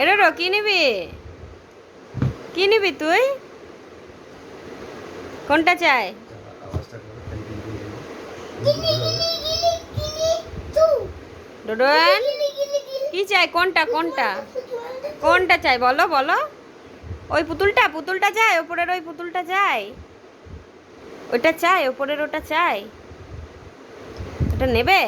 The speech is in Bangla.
এরো কি নিবি? কি নিবি তুই? কোনটা চাই? ডোডোয়ান কি চাই? কোনটা কোনটা কোনটা চাই বলো বলো? ওই পুতুলটা পুতুলটা চাই, ওপরের ওই পুতুলটা চাই, ওইটা চাই, ওপরের ওটা চাই। ওটা নেবে?